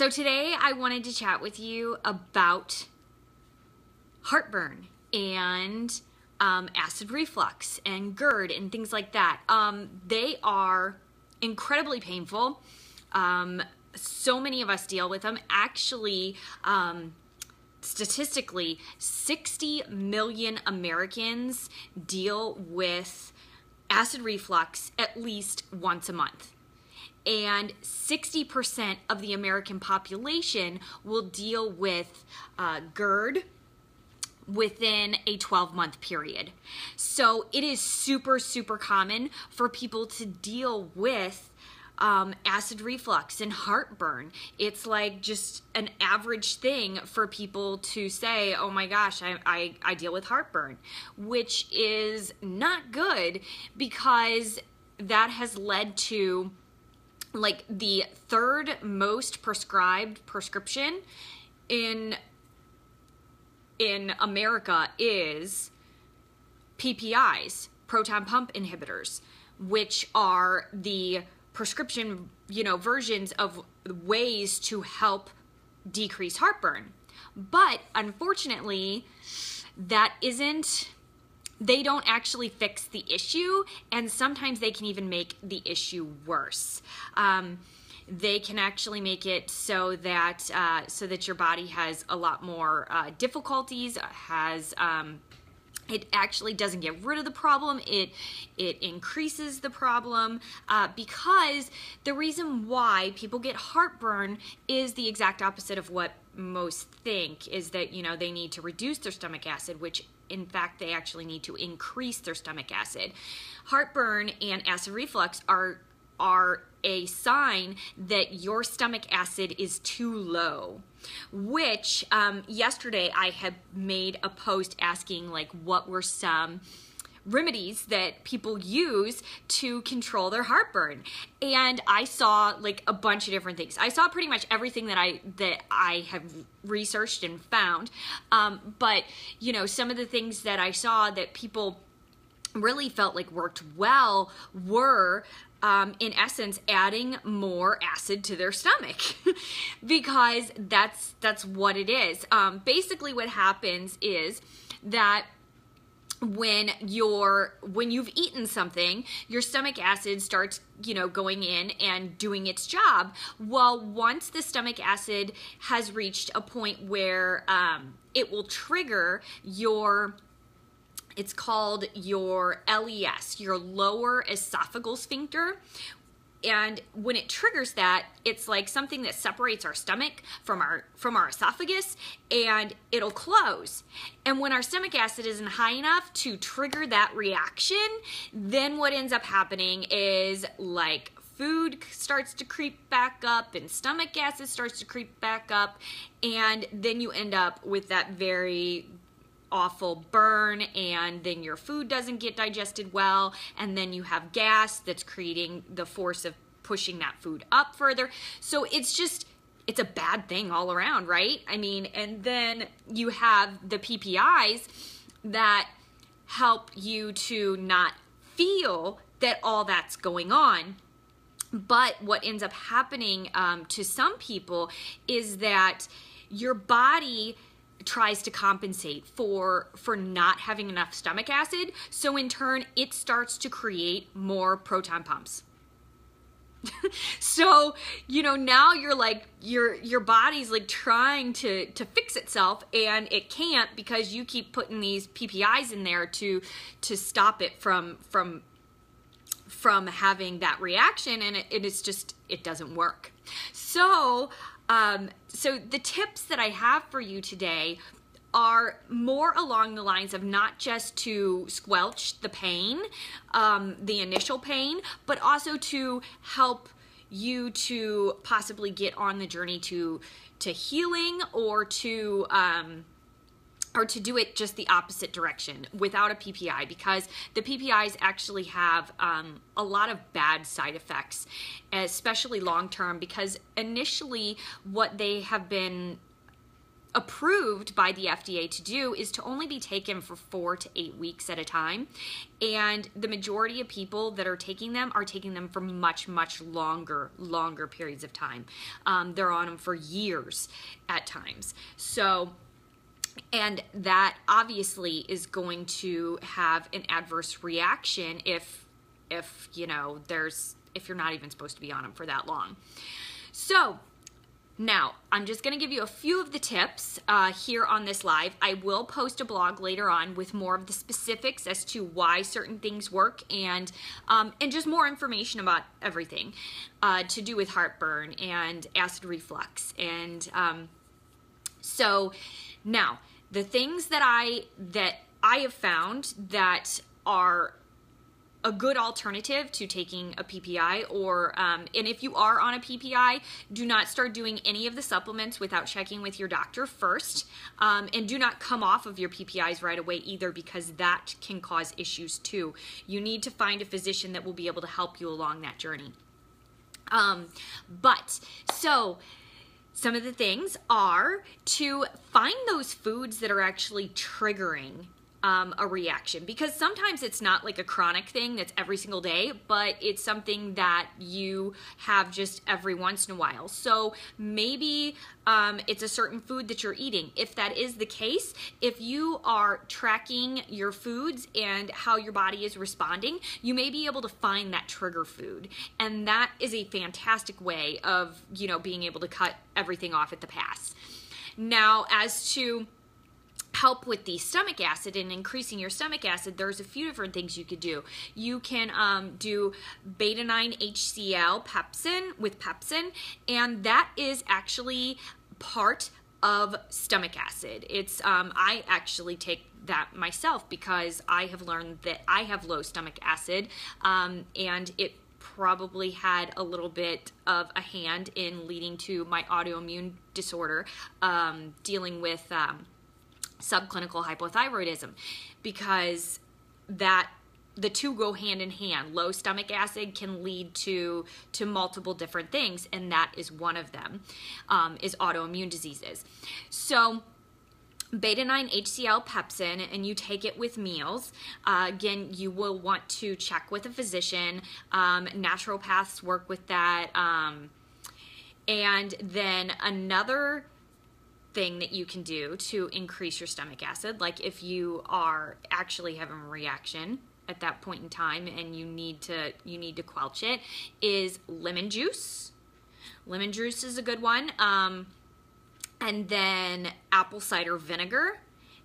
So today I wanted to chat with you about heartburn and acid reflux and Gerd and things like that. They are incredibly painful. So many of us deal with them. Actually, statistically, 60 million Americans deal with acid reflux at least once a month. And 60% of the American population will deal with Gerd within a 12-month period. So it is super, super common for people to deal with acid reflux and heartburn. It's like just an average thing for people to say, oh my gosh, I deal with heartburn, which is not good because that has led to like the third most prescribed prescription in America is PPIs, proton pump inhibitors, which are the prescription, versions of ways to help decrease heartburn. But unfortunately, they don't actually fix the issue, and sometimes they can even make the issue worse. They can actually make it so that your body has a lot more difficulties, it actually doesn't get rid of the problem, it increases the problem, because the reason why people get heartburn is the exact opposite of what most think, is that they need to reduce their stomach acid, which in fact they actually need to increase their stomach acid. Heartburn and acid reflux are a sign that your stomach acid is too low, which yesterday I had made a post asking like what were some remedies that people use to control their heartburn, and I saw like a bunch of different things. I saw pretty much everything that I have researched and found, but some of the things that I saw that people really felt like worked well were in essence adding more acid to their stomach because that's what it is. Basically what happens is that when you've eaten something, your stomach acid starts going in and doing its job. Well, once the stomach acid has reached a point where it will trigger it's called your LES, your lower esophageal sphincter. And when it triggers that, it's like something that separates our stomach from our esophagus, and it'll close. And when our stomach acid isn't high enough to trigger that reaction, then what ends up happening is like food starts to creep back up and stomach acid starts to creep back up, and then you end up with that very awful burn, and then your food doesn't get digested well, and then you have gas that's creating the force of pushing that food up further. So it's a bad thing all around, right? I mean, and then you have the PPIs that help you to not feel that all that's going on. But what ends up happening to some people is that your body tries to compensate for not having enough stomach acid, so in turn it starts to create more proton pumps. So now you're like your body's like trying to fix itself, and it can't because you keep putting these PPIs in there to stop it from having that reaction, and it doesn't work. So the tips that I have for you today are more along the lines of not just to squelch the pain, the initial pain, but also to help you to possibly get on the journey to healing, or to do it just the opposite direction without a PPI, because the PPIs actually have a lot of bad side effects, especially long term, because initially what they have been approved by the FDA to do is to only be taken for 4 to 8 weeks at a time. And the majority of people that are taking them for much, much longer periods of time. They're on them for years at times. So, and that obviously is going to have an adverse reaction if you know, if you're not even supposed to be on them for that long. So, now, I'm just going to give you a few of the tips here on this live. I will post a blog later on with more of the specifics as to why certain things work and just more information about everything to do with heartburn and acid reflux. And so now, the things that I have found that are a good alternative to taking a PPI, or and if you are on a PPI, do not start doing any of the supplements without checking with your doctor first, and do not come off of your PPIs right away either, because that can cause issues too. You need to find a physician that will be able to help you along that journey. So some of the things are to find those foods that are actually triggering a reaction, because sometimes it's not like a chronic thing that's every single day, but it's something that you have just every once in a while. So maybe it's a certain food that you're eating. If that is the case, if you are tracking your foods and how your body is responding, you may be able to find that trigger food, and that is a fantastic way of, you know, being able to cut everything off at the pass. Now, as to help with the stomach acid and increasing your stomach acid, there's a few different things you could do. You can do beta-9 HCl pepsin with pepsin, and that is actually part of stomach acid. It's I actually take that myself because I have learned that I have low stomach acid, and it probably had a little bit of a hand in leading to my autoimmune disorder, dealing with subclinical hypothyroidism, because the two go hand in hand. Low stomach acid can lead to multiple different things, and that is one of them, is autoimmune diseases. So beta-9 HCl pepsin, and you take it with meals. Again, you will want to check with a physician. Naturopaths work with that. And then another thing that you can do to increase your stomach acid, like if you are actually having a reaction at that point in time and you need to quelch it, is lemon juice. Lemon juice is a good one. And then apple cider vinegar,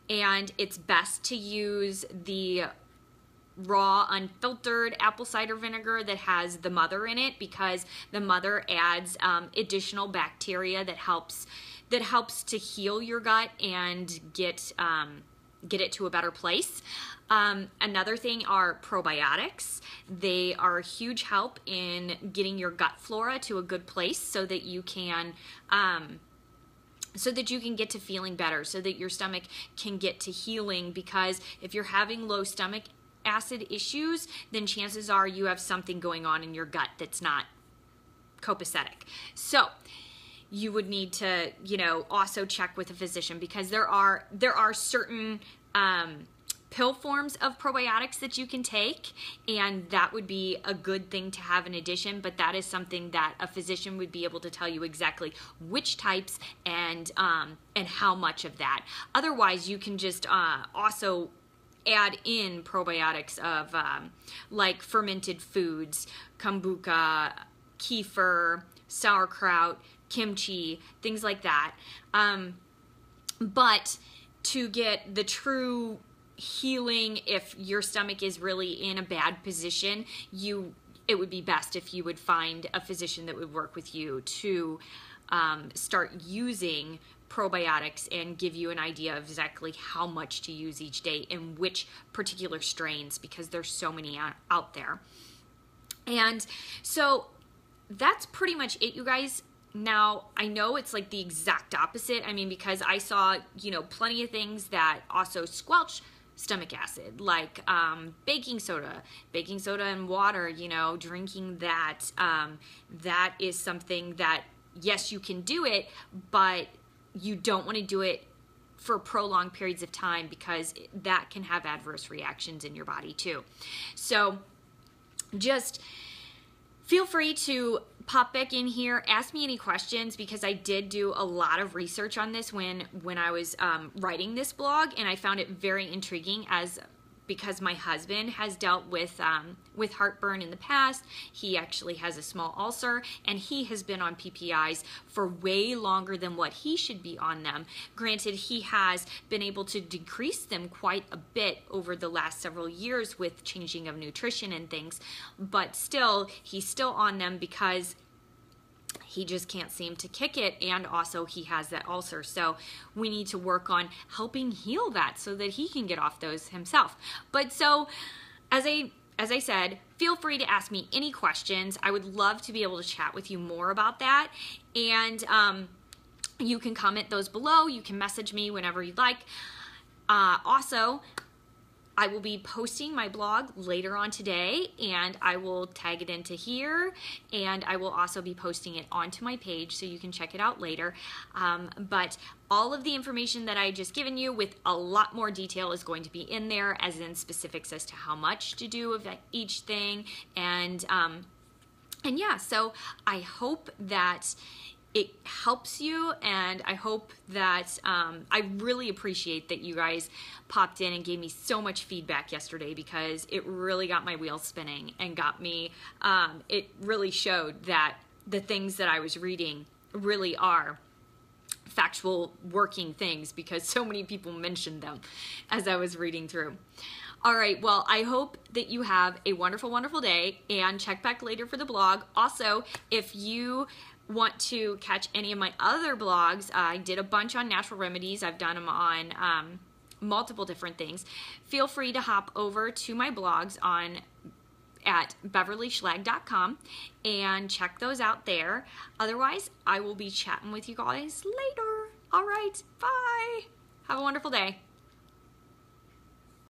and it's best to use the raw unfiltered apple cider vinegar that has the mother in it, because the mother adds additional bacteria that helps to heal your gut and get it to a better place. Another thing are probiotics. They are a huge help in getting your gut flora to a good place so that you can get to feeling better, so that your stomach can get to healing, because if you're having low stomach acid issues, then chances are you have something going on in your gut that's not copacetic. So you would need to, also check with a physician, because there are certain pill forms of probiotics that you can take, and that would be a good thing to have in addition, but that is something that a physician would be able to tell you exactly which types and how much of that. Otherwise, you can just also add in probiotics of like fermented foods, kombucha, kefir, sauerkraut, kimchi, things like that. But to get the true healing, if your stomach is really in a bad position, it would be best if you would find a physician that would work with you to start using probiotics and give you an idea of exactly how much to use each day and which particular strains, because there's so many out there. And so that's pretty much it, you guys. Now, I know it's like the exact opposite. I mean, because I saw, plenty of things that also squelch stomach acid, like baking soda and water, drinking that. That is something that, yes, you can do it, but you don't want to do it for prolonged periods of time, because that can have adverse reactions in your body too. So just feel free to pop back in here, ask me any questions, because I did do a lot of research on this when I was writing this blog, and I found it very intriguing, because my husband has dealt with heartburn in the past. He actually has a small ulcer, and he has been on PPIs for way longer than what he should be on them. Granted, he has been able to decrease them quite a bit over the last several years with changing of nutrition and things, but still, he's still on them because he just can't seem to kick it, and also he has that ulcer. So we need to work on helping heal that so that he can get off those himself. But so, as I said, feel free to ask me any questions. I would love to be able to chat with you more about that. And you can comment those below. You can message me whenever you'd like. Also, I will be posting my blog later on today, and I will tag it into here, and I will also be posting it onto my page so you can check it out later. But all of the information that I just given you with a lot more detail is going to be in there, as in specifics as to how much to do of each thing. And yeah, so I hope that it helps you, and I hope that I really appreciate that you guys popped in and gave me so much feedback yesterday, because it really got my wheels spinning and got me, it really showed that the things that I was reading really are factual working things, because so many people mentioned them as I was reading through. All right, well, I hope that you have a wonderful, wonderful day, and check back later for the blog. Also, if you want to catch any of my other blogs, I did a bunch on natural remedies. I've done them on multiple different things. Feel free to hop over to my blogs at beverlyschlag.com and check those out there. Otherwise, I will be chatting with you guys later. All right, bye. Have a wonderful day.